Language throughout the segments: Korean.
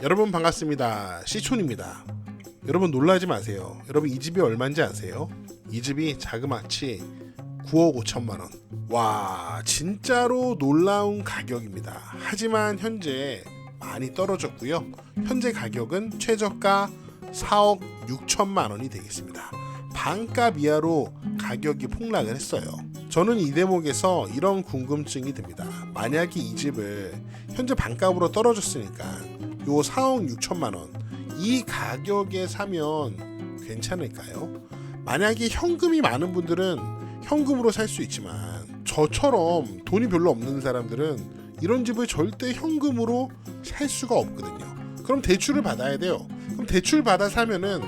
여러분 반갑습니다. 시촌입니다. 여러분 놀라지 마세요. 여러분 이 집이 얼마인지 아세요? 이 집이 자그마치 9억 5천만 원. 와, 진짜로 놀라운 가격입니다. 하지만 현재 많이 떨어졌고요. 현재 가격은 최저가 4억 6천만 원이 되겠습니다. 반값 이하로 가격이 폭락을 했어요. 저는 이 대목에서 이런 궁금증이 듭니다. 만약에 이 집을 현재 반값으로 떨어졌으니까 요 4억 6천만 원 이 가격에 사면 괜찮을까요? 만약에 현금이 많은 분들은 현금으로 살 수 있지만 저처럼 돈이 별로 없는 사람들은 이런 집을 절대 현금으로 살 수가 없거든요. 그럼 대출을 받아야 돼요. 그럼 대출 받아 사면은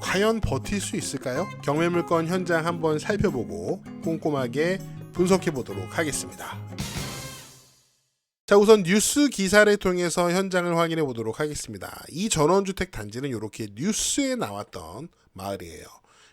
과연 버틸 수 있을까요? 경매물건 현장 한번 살펴보고 꼼꼼하게 분석해 보도록 하겠습니다. 자, 우선 뉴스 기사를 통해서 현장을 확인해 보도록 하겠습니다. 이 전원주택 단지는 이렇게 뉴스에 나왔던 마을이에요.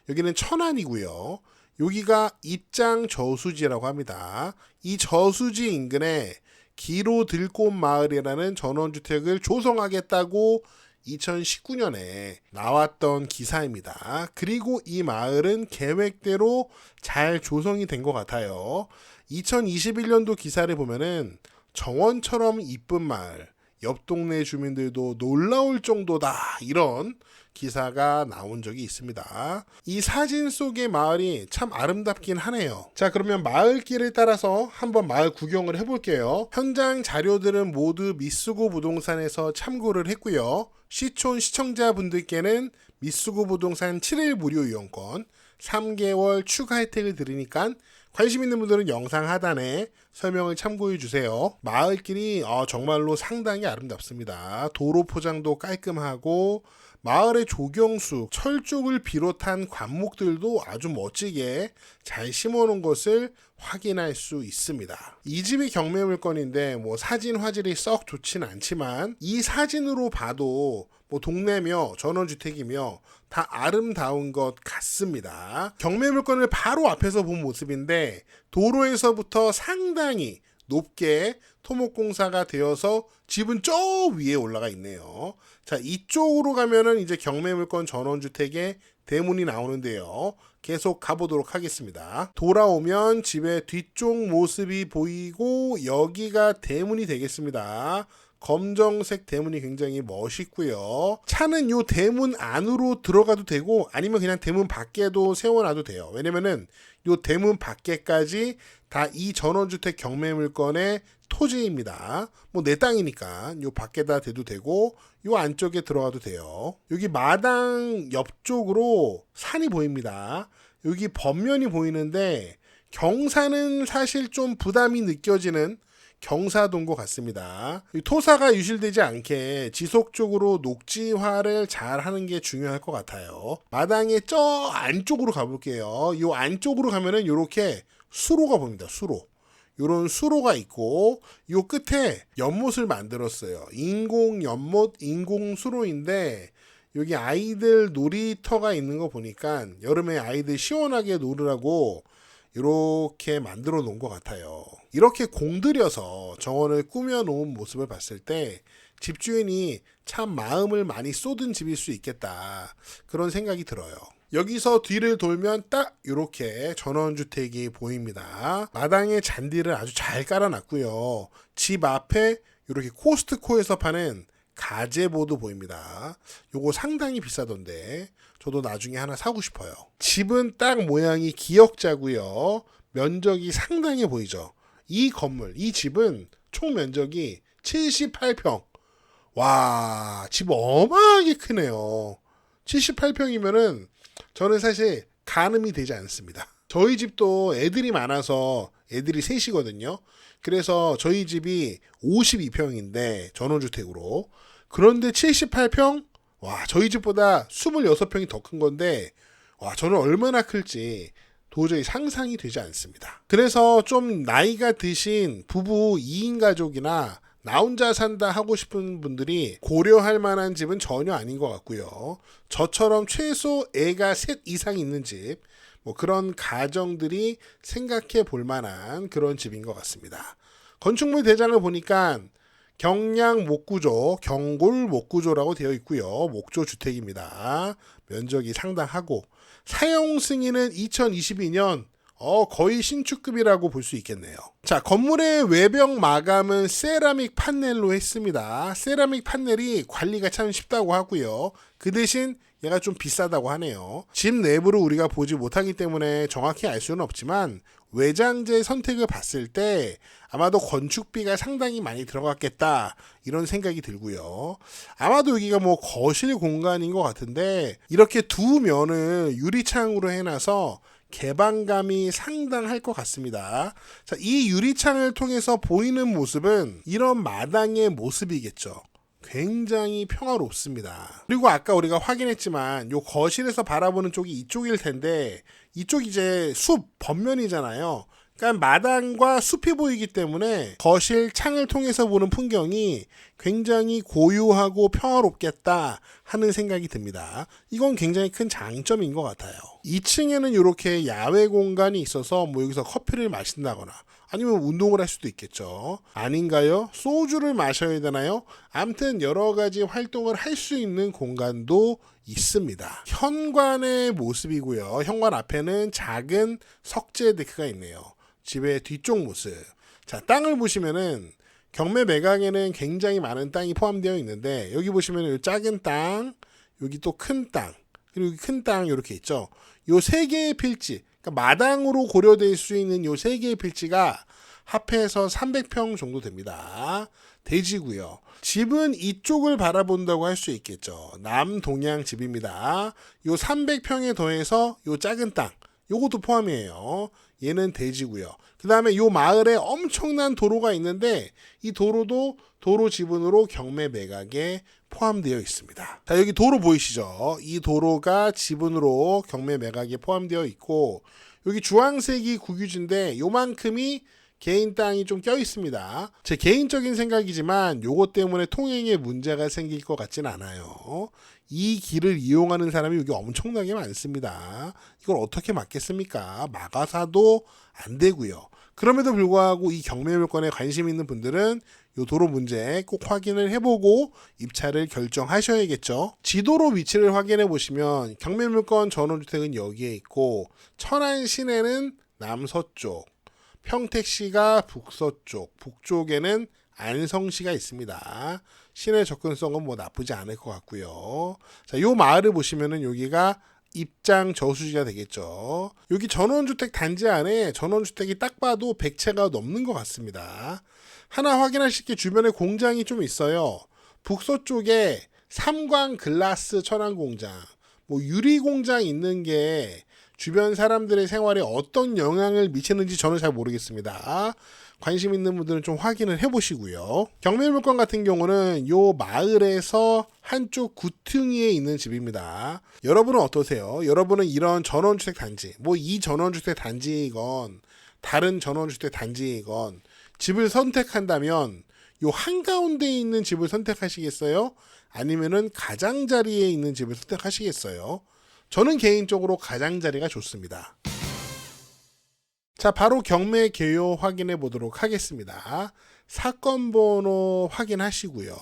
여기는 천안이고요. 여기가 입장 저수지라고 합니다. 이 저수지 인근에 기로 들꽃 마을이라는 전원주택을 조성하겠다고 2019년에 나왔던 기사입니다. 그리고 이 마을은 계획대로 잘 조성이 된 것 같아요. 2021년도 기사를 보면은 정원처럼 이쁜 마을, 옆 동네 주민들도 놀라울 정도다, 이런 기사가 나온 적이 있습니다. 이 사진 속의 마을이 참 아름답긴 하네요. 자, 그러면 마을길을 따라서 한번 마을 구경을 해볼게요. 현장 자료들은 모두 미쓰고 부동산에서 참고를 했고요. 시촌 시청자분들께는 미쓰고 부동산 7일 무료 이용권, 3개월 추가 혜택을 드리니까 관심 있는 분들은 영상 하단에 설명을 참고해 주세요. 마을길이 정말로 상당히 아름답습니다. 도로 포장도 깔끔하고 마을의 조경수, 철쭉을 비롯한 관목들도 아주 멋지게 잘 심어놓은 것을 확인할 수 있습니다. 이 집이 경매물건인데 사진 화질이 썩 좋진 않지만 이 사진으로 봐도 동네며 전원주택이며 다 아름다운 것 같습니다. 경매물건을 바로 앞에서 본 모습인데 도로에서부터 상당히 높게 토목공사가 되어서 집은 저 위에 올라가 있네요. 자, 이쪽으로 가면은 이제 경매물건 전원주택의 대문이 나오는데요. 계속 가보도록 하겠습니다. 돌아오면 집의 뒤쪽 모습이 보이고 여기가 대문이 되겠습니다. 검정색 대문이 굉장히 멋있고요. 차는 이 대문 안으로 들어가도 되고 아니면 그냥 대문 밖에도 세워놔도 돼요. 왜냐면은 이 대문 밖에까지 다 이 전원주택 경매물건의 토지입니다. 내 땅이니까 이 밖에다 대도 되고 이 안쪽에 들어가도 돼요. 여기 마당 옆쪽으로 산이 보입니다. 여기 범면이 보이는데 경사는 사실 좀 부담이 느껴지는 경사도인 것 같습니다. 토사가 유실되지 않게 지속적으로 녹지화를 잘 하는 게 중요할 것 같아요. 마당의 저 안쪽으로 가볼게요. 이 안쪽으로 가면은 이렇게 수로가 보입니다. 수로. 이런 수로가 있고 이 끝에 연못을 만들었어요. 인공 연못, 인공 수로인데 여기 아이들 놀이터가 있는 거 보니까 여름에 아이들 시원하게 놀으라고 이렇게 만들어 놓은 것 같아요. 이렇게 공들여서 정원을 꾸며 놓은 모습을 봤을 때 집주인이 참 마음을 많이 쏟은 집일 수 있겠다, 그런 생각이 들어요. 여기서 뒤를 돌면 딱 이렇게 전원주택이 보입니다. 마당에 잔디를 아주 잘 깔아놨고요. 집 앞에 이렇게 코스트코에서 파는 가제보도 보입니다. 요거 상당히 비싸던데 저도 나중에 하나 사고 싶어요. 집은 딱 모양이 기역자고요. 면적이 상당히 보이죠. 이 건물, 이 집은 총 면적이 78평. 와, 집 어마하게 크네요. 78평이면은 저는 사실 가늠이 되지 않습니다. 저희 집도 애들이 많아서 애들이 셋이거든요. 그래서 저희 집이 52평인데 전원주택으로. 그런데 78평? 와, 저희 집보다 26평이 더 큰 건데 와, 저는 얼마나 클지 도저히 상상이 되지 않습니다. 그래서 좀 나이가 드신 부부 2인 가족이나 나 혼자 산다 하고 싶은 분들이 고려할 만한 집은 전혀 아닌 것 같고요. 저처럼 최소 애가 셋 이상 있는 집, 그런 가정들이 생각해 볼 만한 그런 집인 것 같습니다. 건축물 대장을 보니까 경량 목구조, 경골 목구조라고 되어 있고요. 목조 주택입니다. 면적이 상당하고 사용 승인은 2022년 거의 신축급이라고 볼 수 있겠네요. 자, 건물의 외벽 마감은 세라믹 판넬로 했습니다. 세라믹 판넬이 관리가 참 쉽다고 하고요. 그 대신 얘가 좀 비싸다고 하네요. 집 내부를 우리가 보지 못하기 때문에 정확히 알 수는 없지만 외장재 선택을 봤을 때 아마도 건축비가 상당히 많이 들어갔겠다 이런 생각이 들고요. 아마도 여기가 뭐 거실 공간인 것 같은데 이렇게 두 면을 유리창으로 해놔서 개방감이 상당할 것 같습니다. 자, 이 유리창을 통해서 보이는 모습은 이런 마당의 모습이겠죠. 굉장히 평화롭습니다. 그리고 아까 우리가 확인했지만 요 거실에서 바라보는 쪽이 이쪽일 텐데 이쪽 이제 숲 번면이잖아요. 그러니까 마당과 숲이 보이기 때문에 거실 창을 통해서 보는 풍경이 굉장히 고요하고 평화롭겠다 하는 생각이 듭니다. 이건 굉장히 큰 장점인 것 같아요. 2층에는 이렇게 야외 공간이 있어서 뭐 여기서 커피를 마신다거나 아니면 운동을 할 수도 있겠죠. 아닌가요? 소주를 마셔야 되나요? 아무튼 여러 가지 활동을 할 수 있는 공간도 있습니다. 현관의 모습이고요. 현관 앞에는 작은 석재 데크가 있네요. 집의 뒤쪽 모습. 자, 땅을 보시면은 경매 매각에는 굉장히 많은 땅이 포함되어 있는데 여기 보시면 이 작은 땅, 여기 또 큰 땅, 그리고 큰 땅 이렇게 있죠. 요 세 개의 필지, 그러니까 마당으로 고려될 수 있는 요 세 개의 필지가 합해서 300평 정도 됩니다. 대지고요. 집은 이쪽을 바라본다고 할 수 있겠죠. 남동향 집입니다. 요 300평에 더해서 요 작은 땅, 요것도 포함이에요. 얘는 대지고요. 그 다음에 요 마을에 엄청난 도로가 있는데 이 도로도 도로 지분으로 경매 매각에 포함되어 있습니다. 자, 여기 도로 보이시죠? 이 도로가 지분으로 경매 매각에 포함되어 있고 여기 주황색이 국유지인데 요만큼이 개인 땅이 좀 껴 있습니다. 제 개인적인 생각이지만 요것 때문에 통행에 문제가 생길 것 같진 않아요. 이 길을 이용하는 사람이 여기 엄청나게 많습니다. 이걸 어떻게 막겠습니까? 막아서도 안 되고요. 그럼에도 불구하고 이 경매물건에 관심 있는 분들은 이 도로 문제 꼭 확인을 해보고 입찰을 결정하셔야겠죠. 지도로 위치를 확인해 보시면 경매물건 전원주택은 여기에 있고 천안 시내는 남서쪽, 평택시가 북서쪽, 북쪽에는 안성시가 있습니다. 시내 접근성은 뭐 나쁘지 않을 것 같고요. 자, 요 마을을 보시면은 여기가 입장 저수지가 되겠죠. 여기 전원주택 단지 안에 전원주택이 딱 봐도 100채가 넘는 것 같습니다. 하나 확인하실 게 주변에 공장이 좀 있어요. 북서쪽에 삼광 글라스 천안 공장, 뭐 유리 공장 있는 게 주변 사람들의 생활에 어떤 영향을 미치는지 저는 잘 모르겠습니다. 관심 있는 분들은 좀 확인을 해보시고요. 경매물건 같은 경우는 요 마을에서 한쪽 구퉁이에 있는 집입니다. 여러분은 어떠세요? 여러분은 이런 전원주택 단지, 뭐 이 전원주택 단지이건 다른 전원주택 단지이건 집을 선택한다면 요 한가운데에 있는 집을 선택하시겠어요? 아니면은 가장자리에 있는 집을 선택하시겠어요? 저는 개인적으로 가장자리가 좋습니다. 자, 바로 경매 개요 확인해 보도록 하겠습니다. 사건 번호 확인하시고요.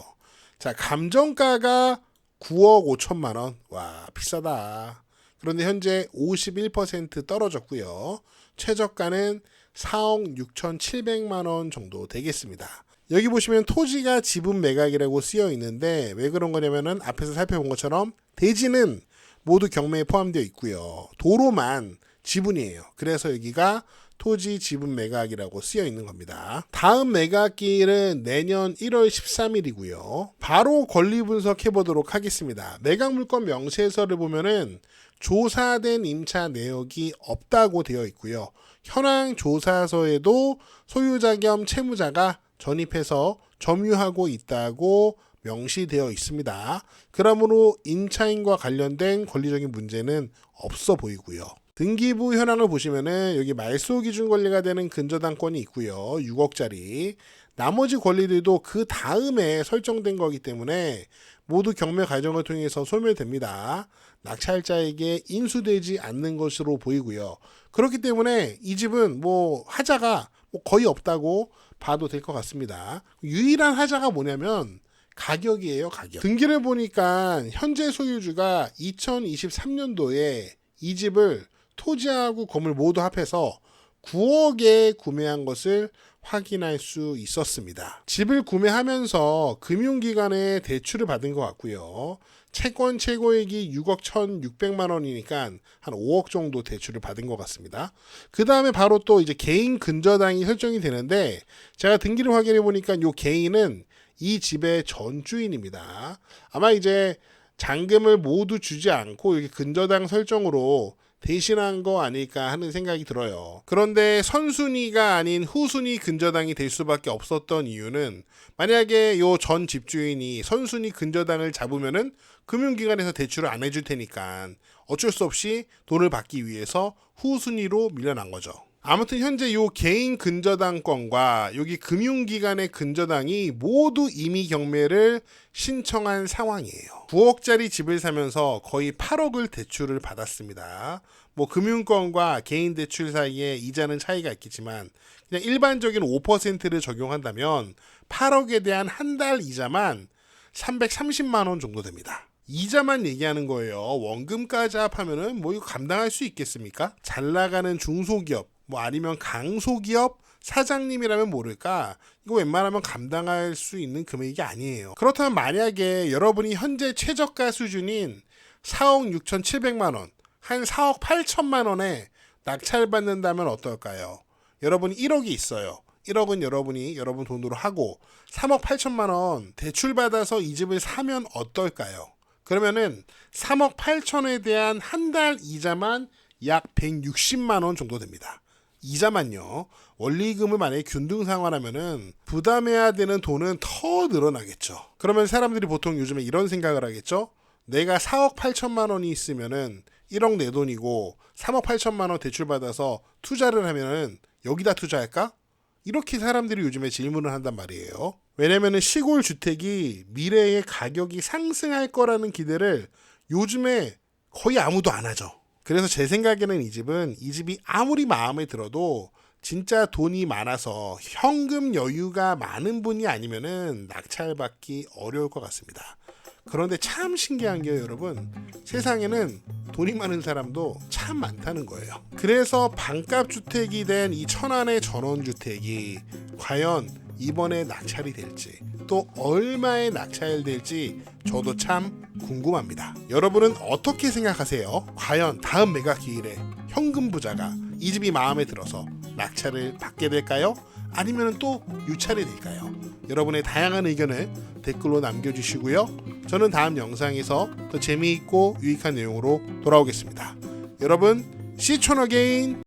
자, 감정가가 9억 5천만 원. 와, 비싸다. 그런데 현재 51% 떨어졌고요. 최저가는 4억 6,700만 원 정도 되겠습니다. 여기 보시면 토지가 지분 매각이라고 쓰여 있는데 왜 그런 거냐면은 앞에서 살펴본 것처럼 대지는 모두 경매에 포함되어 있고요. 도로만 지분이에요. 그래서 여기가 토지 지분 매각이라고 쓰여 있는 겁니다. 다음 매각기일은 내년 1월 13일이고요. 바로 권리 분석해 보도록 하겠습니다. 매각물건 명세서를 보면은 조사된 임차 내역이 없다고 되어 있고요. 현황 조사서에도 소유자 겸 채무자가 전입해서 점유하고 있다고 명시되어 있습니다. 그러므로 임차인과 관련된 권리적인 문제는 없어 보이고요. 등기부 현황을 보시면은 여기 말소 기준 권리가 되는 근저당권이 있고요. 6억짜리. 나머지 권리들도 그 다음에 설정된 거기 때문에 모두 경매 과정을 통해서 소멸됩니다. 낙찰자에게 인수되지 않는 것으로 보이고요. 그렇기 때문에 이 집은 뭐 하자가 뭐 거의 없다고 봐도 될 것 같습니다. 유일한 하자가 뭐냐면 가격이에요, 가격. 등기를 보니까 현재 소유주가 2023년도에 이 집을 토지하고 건물 모두 합해서 9억에 구매한 것을 확인할 수 있었습니다. 집을 구매하면서 금융기관에 대출을 받은 것 같고요. 채권 최고액이 6억 1,600만 원이니까 한 5억 정도 대출을 받은 것 같습니다. 그 다음에 바로 또 이제 개인 근저당이 설정이 되는데 제가 등기를 확인해 보니까 이 개인은 이 집의 전주인입니다. 아마 이제 잔금을 모두 주지 않고 이렇게 근저당 설정으로 대신한 거 아닐까 하는 생각이 들어요. 그런데 선순위가 아닌 후순위 근저당이 될 수밖에 없었던 이유는 만약에 요 전 집주인이 선순위 근저당을 잡으면은 금융기관에서 대출을 안 해줄 테니까 어쩔 수 없이 돈을 받기 위해서 후순위로 밀려난 거죠. 아무튼 현재 요 개인 근저당권과 여기 금융기관의 근저당이 모두 임의 경매를 신청한 상황이에요. 9억짜리 집을 사면서 거의 8억을 대출을 받았습니다. 뭐 금융권과 개인 대출 사이에 이자는 차이가 있겠지만 그냥 일반적인 5%를 적용한다면 8억에 대한 한 달 이자만 330만 원 정도 됩니다. 이자만 얘기하는 거예요. 원금까지 합하면은 뭐 이거 감당할 수 있겠습니까? 잘 나가는 중소기업 뭐 아니면 강소기업 사장님이라면 모를까 이거 웬만하면 감당할 수 있는 금액이 아니에요. 그렇다면 만약에 여러분이 현재 최저가 수준인 4억 6,700만 원, 한 4억 8천만 원에 낙찰받는다면 어떨까요? 여러분이 1억이 있어요. 1억은 여러분 돈으로 하고 3억 8천만 원 대출받아서 이 집을 사면 어떨까요? 그러면은 3억 8천에 대한 한 달 이자만 약 160만 원 정도 됩니다. 이자만요. 원리금을 만약에 균등 상환하면은 부담해야 되는 돈은 더 늘어나겠죠. 그러면 사람들이 보통 요즘에 이런 생각을 하겠죠. 내가 4억 8천만 원이 있으면은 1억 내 돈이고 3억 8천만 원 대출받아서 투자를 하면은 여기다 투자할까? 이렇게 사람들이 요즘에 질문을 한단 말이에요. 왜냐면은 시골 주택이 미래에 가격이 상승할 거라는 기대를 요즘에 거의 아무도 안 하죠. 그래서 제 생각에는 이 집이 아무리 마음에 들어도 진짜 돈이 많아서 현금 여유가 많은 분이 아니면은 낙찰받기 어려울 것 같습니다. 그런데 참 신기한 게요, 여러분. 세상에는 돈이 많은 사람도 참 많다는 거예요. 그래서 반값 주택이 된 이 천안의 전원주택이 과연 이번에 낙찰이 될지 또 얼마에 낙찰될지 저도 참 궁금합니다. 여러분은 어떻게 생각하세요? 과연 다음 매각 기일에 현금 부자가 이 집이 마음에 들어서 낙찰을 받게 될까요? 아니면 또 유찰이 될까요? 여러분의 다양한 의견을 댓글로 남겨주시고요. 저는 다음 영상에서 더 재미있고 유익한 내용으로 돌아오겠습니다. 여러분, See you again!